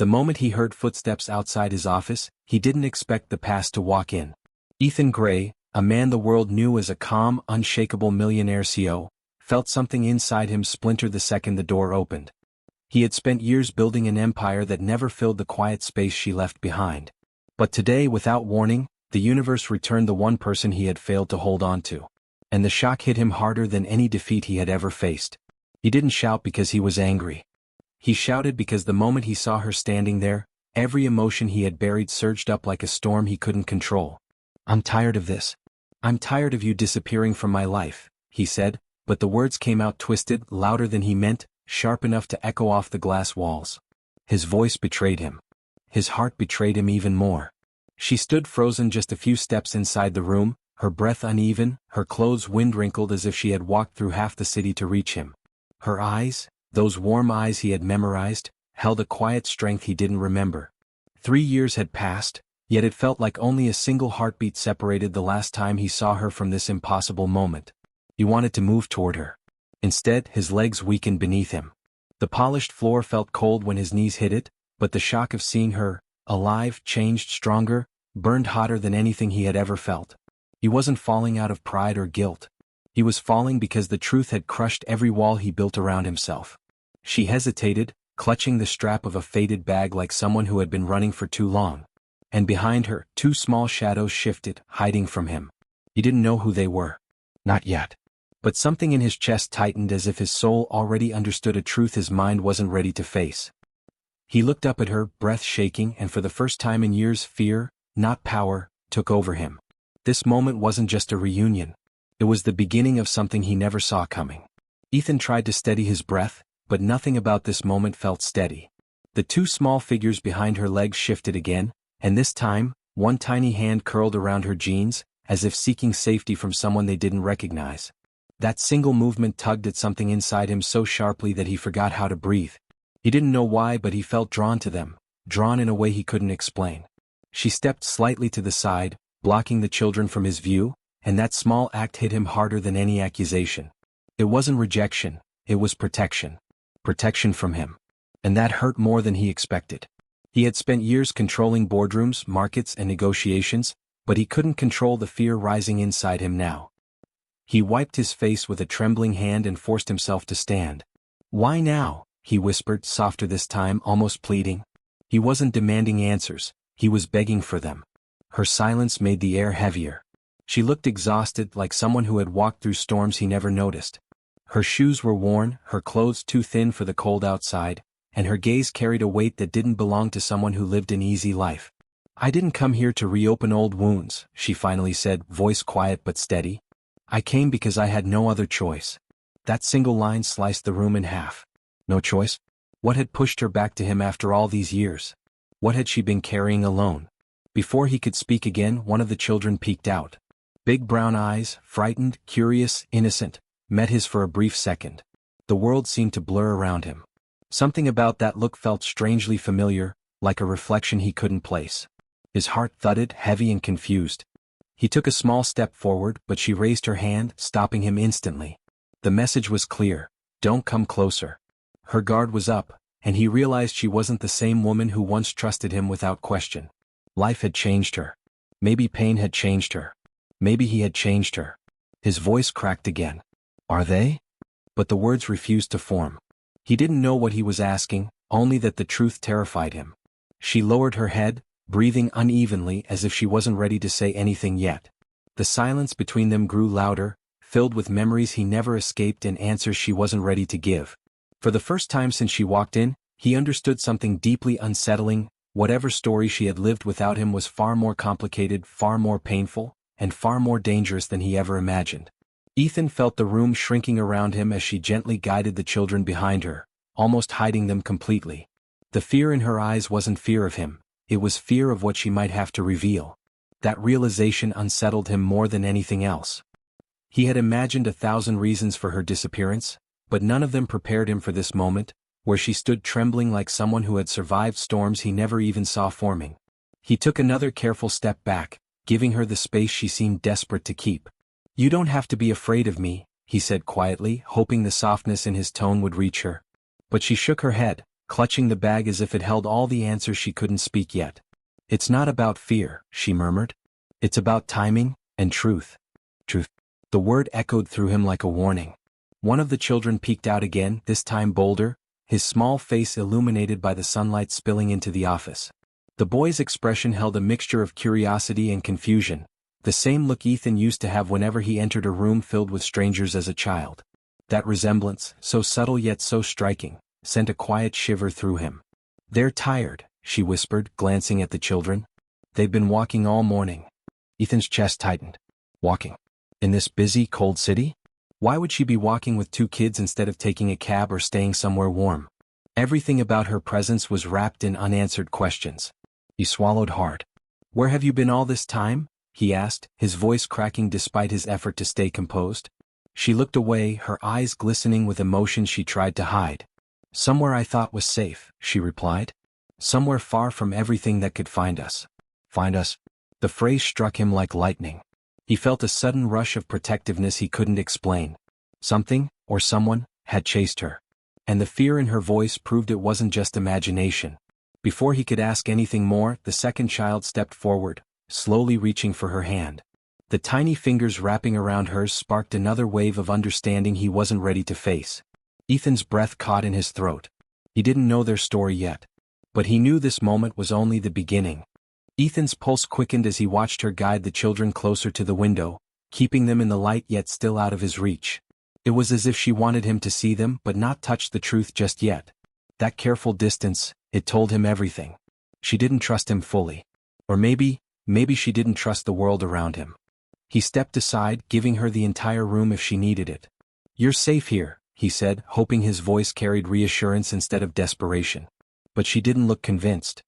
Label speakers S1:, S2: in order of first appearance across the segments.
S1: The moment he heard footsteps outside his office, he didn't expect the past to walk in. Ethan Gray, a man the world knew as a calm, unshakable millionaire CEO, felt something inside him splinter the second the door opened. He had spent years building an empire that never filled the quiet space she left behind. But today, without warning, the universe returned the one person he had failed to hold on to. And the shock hit him harder than any defeat he had ever faced. He didn't shout because he was angry. He shouted because the moment he saw her standing there, every emotion he had buried surged up like a storm he couldn't control. "I'm tired of this. I'm tired of you disappearing from my life," he said, but the words came out twisted, louder than he meant, sharp enough to echo off the glass walls. His voice betrayed him. His heart betrayed him even more. She stood frozen just a few steps inside the room, her breath uneven, her clothes wind-wrinkled as if she had walked through half the city to reach him. Her eyes, those warm eyes he had memorized, held a quiet strength he didn't remember. 3 years had passed, yet it felt like only a single heartbeat separated the last time he saw her from this impossible moment. He wanted to move toward her. Instead, his legs weakened beneath him. The polished floor felt cold when his knees hit it, but the shock of seeing her, alive, changed, stronger, burned hotter than anything he had ever felt. He wasn't falling out of pride or guilt. He was falling because the truth had crushed every wall he built around himself. She hesitated, clutching the strap of a faded bag like someone who had been running for too long. And behind her, 2 small shadows shifted, hiding from him. He didn't know who they were. Not yet. But something in his chest tightened as if his soul already understood a truth his mind wasn't ready to face. He looked up at her, breath shaking, and for the first time in years fear, not power, took over him. This moment wasn't just a reunion. It was the beginning of something he never saw coming. Ethan tried to steady his breath, but nothing about this moment felt steady. The 2 small figures behind her legs shifted again, and this time, one tiny hand curled around her jeans, as if seeking safety from someone they didn't recognize. That single movement tugged at something inside him so sharply that he forgot how to breathe. He didn't know why, but he felt drawn to them, drawn in a way he couldn't explain. She stepped slightly to the side, blocking the children from his view, and that small act hit him harder than any accusation. It wasn't rejection, it was protection. Protection from him. And that hurt more than he expected. He had spent years controlling boardrooms, markets, and negotiations, but he couldn't control the fear rising inside him now. He wiped his face with a trembling hand and forced himself to stand. "Why now?" he whispered, softer this time, almost pleading. He wasn't demanding answers, he was begging for them. Her silence made the air heavier. She looked exhausted, like someone who had walked through storms he never noticed. Her shoes were worn, her clothes too thin for the cold outside, and her gaze carried a weight that didn't belong to someone who lived an easy life. "I didn't come here to reopen old wounds," she finally said, voice quiet but steady. "I came because I had no other choice." That single line sliced the room in half. No choice? What had pushed her back to him after all these years? What had she been carrying alone? Before he could speak again, one of the children peeked out. Big brown eyes, frightened, curious, innocent, met his for a brief second. The world seemed to blur around him. Something about that look felt strangely familiar, like a reflection he couldn't place. His heart thudded, heavy and confused. He took a small step forward, but she raised her hand, stopping him instantly. The message was clear: don't come closer. Her guard was up, and he realized she wasn't the same woman who once trusted him without question. Life had changed her. Maybe pain had changed her. Maybe he had changed her. His voice cracked again. "Are they?" But the words refused to form. He didn't know what he was asking, only that the truth terrified him. She lowered her head, breathing unevenly as if she wasn't ready to say anything yet. The silence between them grew louder, filled with memories he never escaped and answers she wasn't ready to give. For the first time since she walked in, he understood something deeply unsettling. Whatever story she had lived without him was far more complicated, far more painful, and far more dangerous than he ever imagined. Ethan felt the room shrinking around him as she gently guided the children behind her, almost hiding them completely. The fear in her eyes wasn't fear of him, it was fear of what she might have to reveal. That realization unsettled him more than anything else. He had imagined 1,000 reasons for her disappearance, but none of them prepared him for this moment, where she stood trembling like someone who had survived storms he never even saw forming. He took another careful step back, giving her the space she seemed desperate to keep. "You don't have to be afraid of me," he said quietly, hoping the softness in his tone would reach her. But she shook her head, clutching the bag as if it held all the answers she couldn't speak yet. "It's not about fear," she murmured. "It's about timing and truth." Truth. The word echoed through him like a warning. One of the children peeked out again, this time bolder, his small face illuminated by the sunlight spilling into the office. The boy's expression held a mixture of curiosity and confusion, the same look Ethan used to have whenever he entered a room filled with strangers as a child. That resemblance, so subtle yet so striking, sent a quiet shiver through him. "They're tired," she whispered, glancing at the children. "They've been walking all morning." Ethan's chest tightened. Walking? In this busy, cold city? Why would she be walking with two kids instead of taking a cab or staying somewhere warm? Everything about her presence was wrapped in unanswered questions. He swallowed hard. "Where have you been all this time?" he asked, his voice cracking despite his effort to stay composed. She looked away, her eyes glistening with emotion she tried to hide. "Somewhere I thought was safe," she replied. "Somewhere far from everything that could find us." Find us? The phrase struck him like lightning. He felt a sudden rush of protectiveness he couldn't explain. Something, or someone, had chased her. And the fear in her voice proved it wasn't just imagination. Before he could ask anything more, the second child stepped forward, slowly reaching for her hand. The tiny fingers wrapping around hers sparked another wave of understanding he wasn't ready to face. Ethan's breath caught in his throat. He didn't know their story yet. But he knew this moment was only the beginning. Ethan's pulse quickened as he watched her guide the children closer to the window, keeping them in the light yet still out of his reach. It was as if she wanted him to see them but not touch the truth just yet. That careful distance, it told him everything. She didn't trust him fully. Or maybe she didn't trust the world around him. He stepped aside, giving her the entire room if she needed it. "You're safe here," he said, hoping his voice carried reassurance instead of desperation. But she didn't look convinced.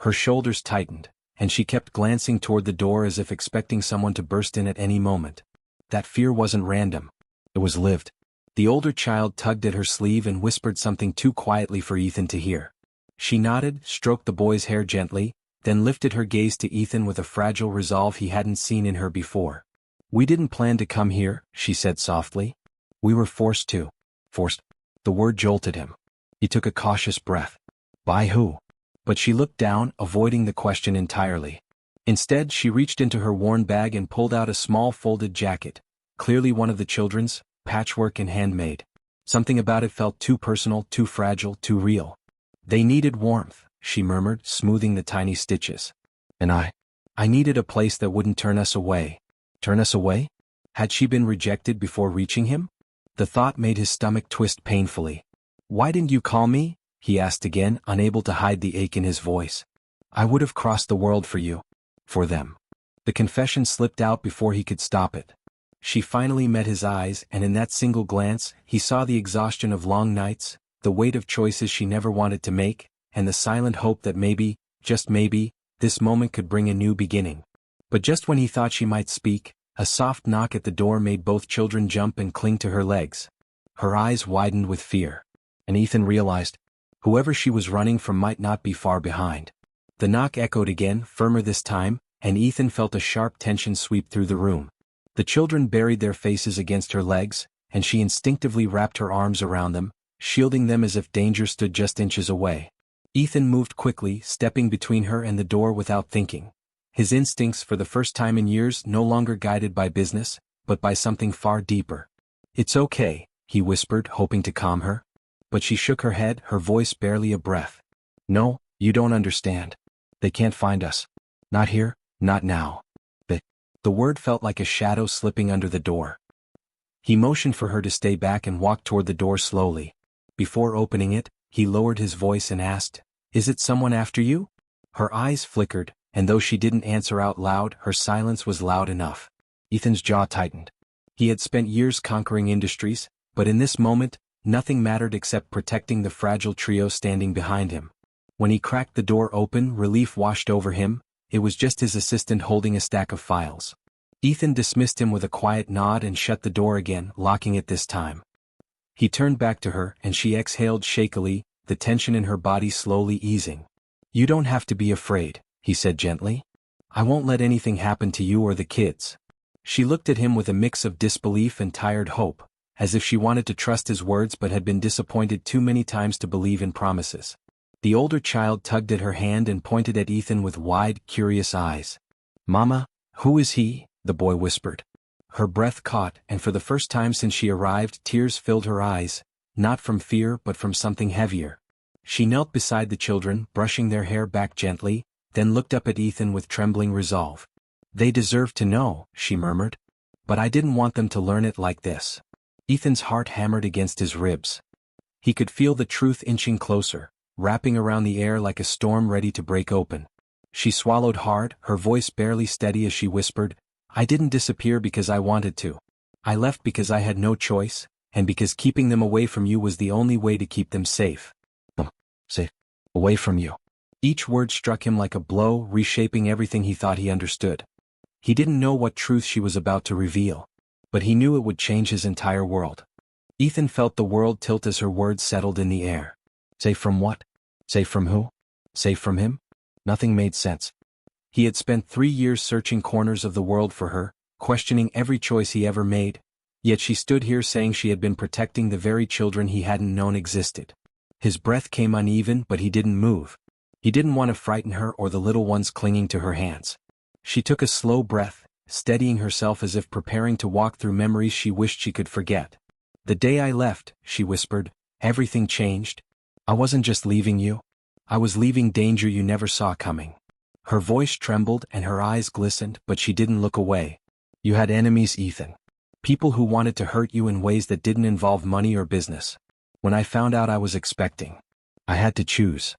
S1: Her shoulders tightened, and she kept glancing toward the door as if expecting someone to burst in at any moment. That fear wasn't random. It was lived. The older child tugged at her sleeve and whispered something too quietly for Ethan to hear. She nodded, stroked the boy's hair gently, then lifted her gaze to Ethan with a fragile resolve he hadn't seen in her before. "We didn't plan to come here," she said softly. "We were forced to." Forced? The word jolted him. He took a cautious breath. "By who?" But she looked down, avoiding the question entirely. Instead, she reached into her worn bag and pulled out a small folded jacket, clearly one of the children's, patchwork and handmade. Something about it felt too personal, too fragile, too real. "They needed warmth," she murmured, smoothing the tiny stitches. "And I needed a place that wouldn't turn us away." Turn us away? Had she been rejected before reaching him? The thought made his stomach twist painfully. "Why didn't you call me?" he asked again, unable to hide the ache in his voice. "I would have crossed the world for you. For them." The confession slipped out before he could stop it. She finally met his eyes, and in that single glance, he saw the exhaustion of long nights, the weight of choices she never wanted to make, and the silent hope that maybe, just maybe, this moment could bring a new beginning. But just when he thought she might speak, a soft knock at the door made both children jump and cling to her legs. Her eyes widened with fear. And Ethan realized, whoever she was running from might not be far behind. The knock echoed again, firmer this time, and Ethan felt a sharp tension sweep through the room. The children buried their faces against her legs, and she instinctively wrapped her arms around them, shielding them as if danger stood just inches away. Ethan moved quickly, stepping between her and the door without thinking. His instincts, for the first time in years, no longer guided by business, but by something far deeper. "It's okay," he whispered, hoping to calm her. But she shook her head, her voice barely a breath. "No, you don't understand. They can't find us. Not here, not now." The word felt like a shadow slipping under the door. He motioned for her to stay back and walked toward the door slowly. Before opening it, he lowered his voice and asked, "Is it someone after you?" Her eyes flickered, and though she didn't answer out loud, her silence was loud enough. Ethan's jaw tightened. He had spent years conquering industries, but in this moment, nothing mattered except protecting the fragile trio standing behind him. When he cracked the door open, relief washed over him. It was just his assistant holding a stack of files. Ethan dismissed him with a quiet nod and shut the door again, locking it this time. He turned back to her, and she exhaled shakily, the tension in her body slowly easing. "You don't have to be afraid," he said gently. "I won't let anything happen to you or the kids." She looked at him with a mix of disbelief and tired hope, as if she wanted to trust his words but had been disappointed too many times to believe in promises. The older child tugged at her hand and pointed at Ethan with wide, curious eyes. "Mama, who is he?" the boy whispered. Her breath caught, and for the first time since she arrived, tears filled her eyes, not from fear but from something heavier. She knelt beside the children, brushing their hair back gently, then looked up at Ethan with trembling resolve. "They deserve to know," she murmured. "But I didn't want them to learn it like this." Ethan's heart hammered against his ribs. He could feel the truth inching closer, wrapping around the air like a storm ready to break open. She swallowed hard, her voice barely steady as she whispered, "I didn't disappear because I wanted to. I left because I had no choice, and because keeping them away from you was the only way to keep them safe." Safe. Away from you. Each word struck him like a blow, reshaping everything he thought he understood. He didn't know what truth she was about to reveal, but he knew it would change his entire world. Ethan felt the world tilt as her words settled in the air. Safe from what? Safe from who? Safe from him? Nothing made sense. He had spent 3 years searching corners of the world for her, questioning every choice he ever made, yet she stood here saying she had been protecting the very children he hadn't known existed. His breath came uneven, but he didn't move. He didn't want to frighten her or the little ones clinging to her hands. She took a slow breath, steadying herself as if preparing to walk through memories she wished she could forget. "The day I left," she whispered, "everything changed. I wasn't just leaving you. I was leaving danger you never saw coming." Her voice trembled and her eyes glistened, but she didn't look away. "You had enemies, Ethan. People who wanted to hurt you in ways that didn't involve money or business. When I found out I was expecting, I had to choose."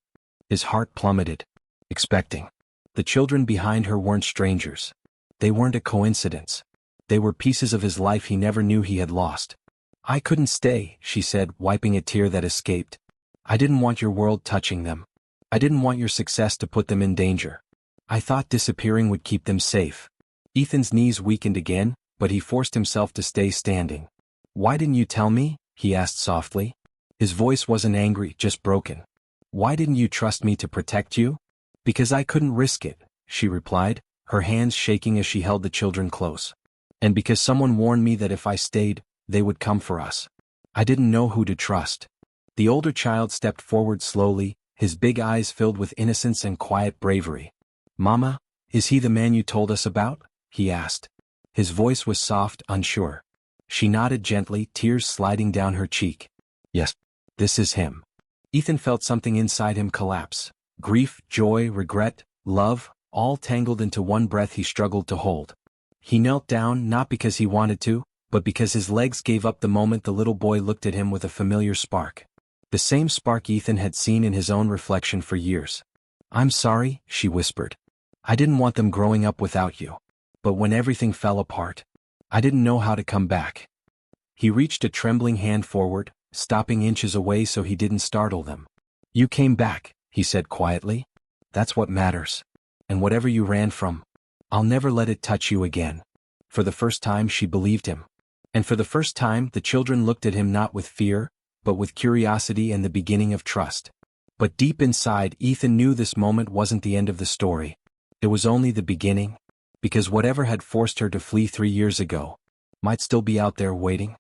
S1: His heart plummeted. Expecting. The children behind her weren't strangers. They weren't a coincidence. They were pieces of his life he never knew he had lost. "I couldn't stay," she said, wiping a tear that escaped. "I didn't want your world touching them. I didn't want your success to put them in danger. I thought disappearing would keep them safe." Ethan's knees weakened again, but he forced himself to stay standing. "Why didn't you tell me?" he asked softly. His voice wasn't angry, just broken. "Why didn't you trust me to protect you?" "Because I couldn't risk it," she replied, her hands shaking as she held the children close. "And because someone warned me that if I stayed, they would come for us. I didn't know who to trust." The older child stepped forward slowly, his big eyes filled with innocence and quiet bravery. "Mama, is he the man you told us about?" he asked. His voice was soft, unsure. She nodded gently, tears sliding down her cheek. "Yes, this is him." Ethan felt something inside him collapse. Grief, joy, regret, love, all tangled into one breath he struggled to hold. He knelt down, not because he wanted to, but because his legs gave up the moment the little boy looked at him with a familiar spark. The same spark Ethan had seen in his own reflection for years. "I'm sorry," she whispered. "I didn't want them growing up without you. But when everything fell apart, I didn't know how to come back." He reached a trembling hand forward, stopping inches away so he didn't startle them. "You came back," he said quietly. "That's what matters. And whatever you ran from, I'll never let it touch you again." For the first time she believed him. And for the first time the children looked at him not with fear, but with curiosity and the beginning of trust. But deep inside Ethan knew this moment wasn't the end of the story. It was only the beginning, because whatever had forced her to flee 3 years ago might still be out there waiting.